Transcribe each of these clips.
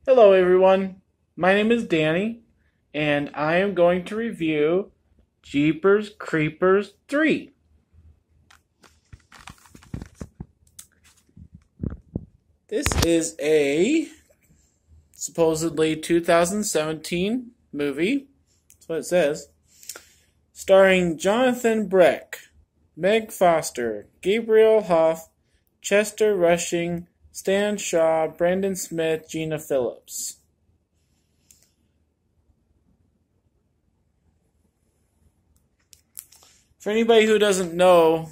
Hello, everyone. My name is Danny, and I am going to review Jeepers Creepers 3. This is a supposedly 2017 movie. That's what it says. Starring Jonathan Breck, Meg Foster, Gabriel Hoff, Chester Rushing, Stan Shaw, Brandon Smith, Gina Phillips. For anybody who doesn't know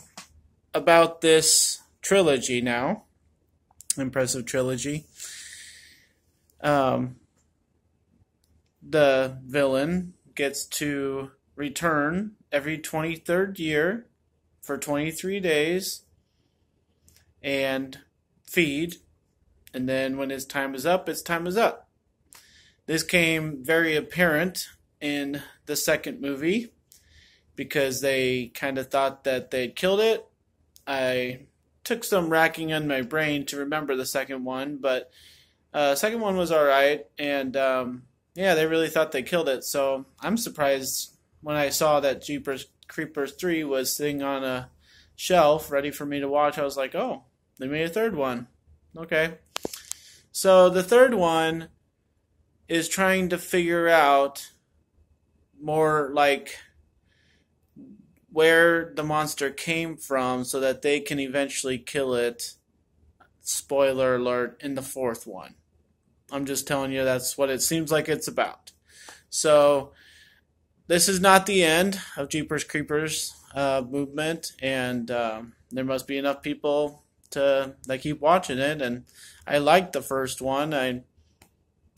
about this trilogy now, impressive trilogy, um, the villain gets to return every 23rd year for 23 days and feed, and then when his time is up, his time is up. This came very apparent in the second movie because they kind of thought that they'd killed it. I took some racking on my brain to remember the second one, but second one was all right, and yeah, they really thought they killed it. So I'm surprised when I saw that Jeepers Creepers 3 was sitting on a shelf ready for me to watch. I was like, oh, they made a third one. Okay. So the third one is trying to figure out more like where the monster came from so that they can eventually kill it. Spoiler alert in the fourth one. I'm just telling you that's what it seems like it's about. So this is not the end of Jeepers Creepers movement, and there must be enough people to that keep watching it. And I liked the first one. I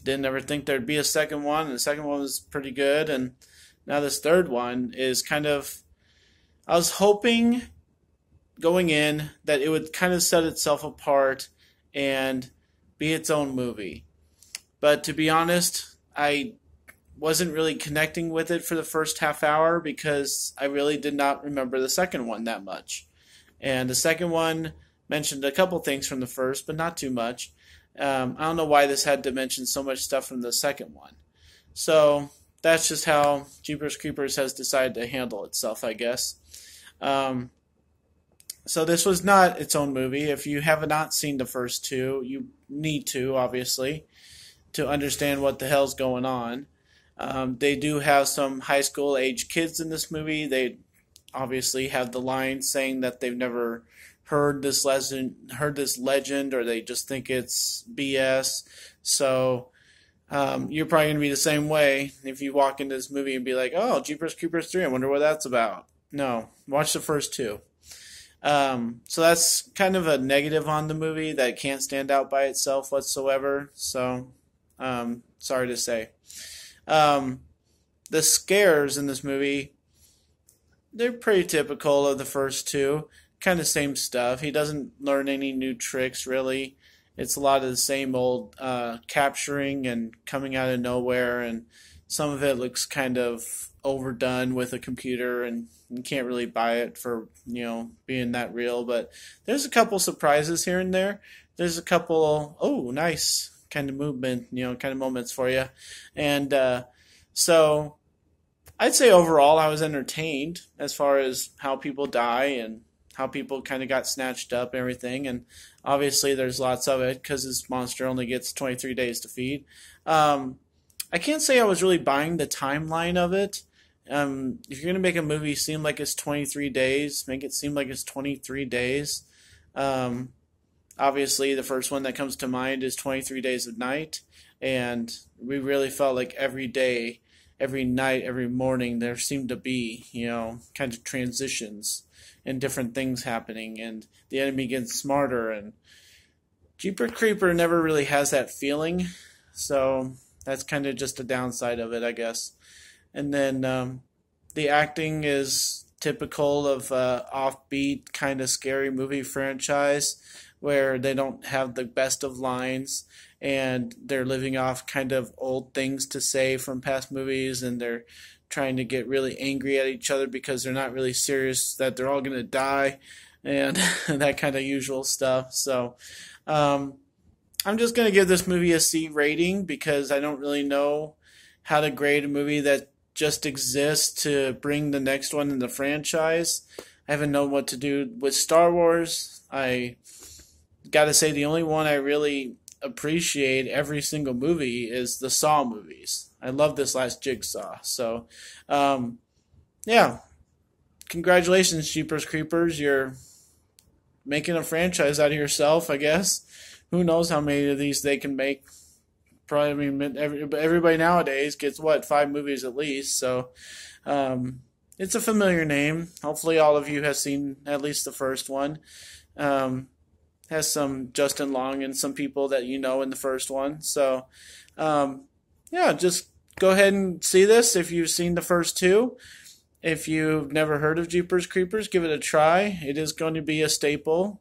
didn't ever think there'd be a second one, and the second one was pretty good. And now this third one is kind of. I was hoping going in that it would kind of set itself apart and be its own movie. But to be honest, I wasn't really connecting with it for the first half hour because I really did not remember the second one that much. And the second one mentioned a couple things from the first, but not too much. I don't know why this had to mention so much stuff from the second one. So that's just how Jeepers Creepers has decided to handle itself, I guess. Um, so this was not its own movie. If you have not seen the first two, you need to, obviously, to understand what the hell's going on. They do have some high school age kids in this movie. They obviously have the line saying that they've never heard this legend, or they just think it's BS. So you're probably going to be the same way if you walk into this movie and be like, oh, Jeepers Creepers 3, I wonder what that's about. No, watch the first two. So that's kind of a negative on the movie that it can't stand out by itself whatsoever. So, sorry to say. Um, the scares in this movie, they're pretty typical of the first two. Kind of same stuff. He doesn't learn any new tricks, really. It's a lot of the same old capturing and coming out of nowhere, and some of it looks kind of overdone with a computer, and you can't really buy it for being that real. But there's a couple surprises here and there. There's a couple nice kind of movement, kind of moments for you, and so I'd say overall I was entertained as far as how people die and how people kind of got snatched up and everything. And obviously there's lots of it because this monster only gets 23 days to feed. I can't say I was really buying the timeline of it. If you're going to make a movie seem like it's 23 days, make it seem like it's 23 days. Um, Obviously, the first one that comes to mind is 23 Days of Night. And we really felt like every day, every night, every morning, there seemed to be, kind of transitions and different things happening. And the enemy gets smarter. And Jeeper Creeper never really has that feeling. So that's kind of just a downside of it, I guess. And then the acting is typical of offbeat kind of scary movie franchise where they don't have the best of lines and they're living off kind of old things to say from past movies, and they're trying to get really angry at each other because they're not really serious that they're all going to die and that kind of usual stuff. So um, I'm just going to give this movie a C rating because I don't really know how to grade a movie that just exists to bring the next one in the franchise. I haven't known what to do with Star Wars. I got to say, the only one I really appreciate every single movie is the Saw movies. I love this last Jigsaw. So, yeah, congratulations, Jeepers Creepers. You're making a franchise out of yourself, I guess. Who knows how many of these they can make? Probably, I mean, everybody nowadays gets what, 5 movies at least. So, it's a familiar name. Hopefully, all of you have seen at least the first one. Has some Justin Long and some people that you know in the first one. So, yeah, just go ahead and see this if you've seen the first two. If you've never heard of Jeepers Creepers, give it a try. It is going to be a staple,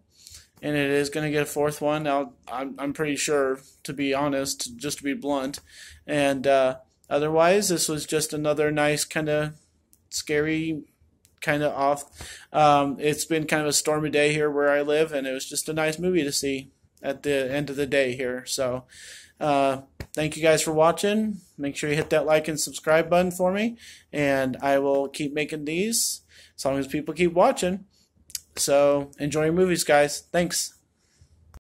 and it is going to get a fourth one. I'm pretty sure, to be honest, just to be blunt. And otherwise, this was just another nice kind of scary, kind of off. It's been kind of a stormy day here where I live, and it was just a nice movie to see at the end of the day here. So thank you guys for watching. Make sure you hit that like and subscribe button for me, and I will keep making these as long as people keep watching. So enjoy your movies, guys. Thanks.